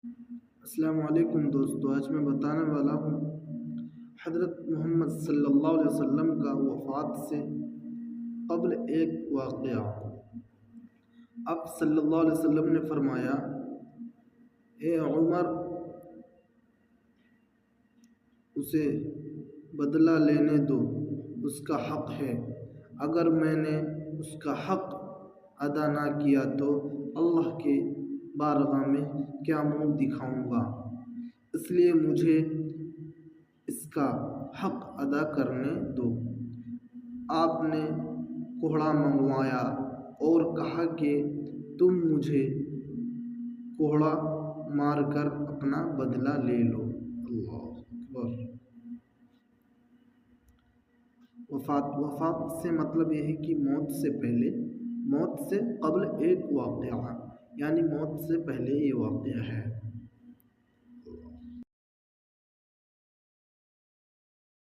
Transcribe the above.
السلام علیکم دوستو، آج میں بتانے والا ہوں حضرت محمد صلی اللہ علیہ وسلم کا وفات سے قبل ایک واقعہ۔ آپ صلی اللہ علیہ وسلم نے فرمایا، اے عمر، اسے بدلہ لینے دو، اس کا حق ہے۔ اگر میں نے اس کا حق ادا نہ کیا تو اللہ کے بارگاہ میں کیا منہ دکھاؤں گا، اس لیے مجھے اس کا حق ادا کرنے دو۔ آپ نے کوڑا منگوایا اور کہا کہ تم مجھے کوڑا مار کر اپنا بدلہ لے لو۔ اللہ اکبر۔ وفات سے مطلب یہ ہے کہ موت سے پہلے، موت سے قبل ایک واقعہ، یعنی موت سے پہلے یہ واقعہ ہے۔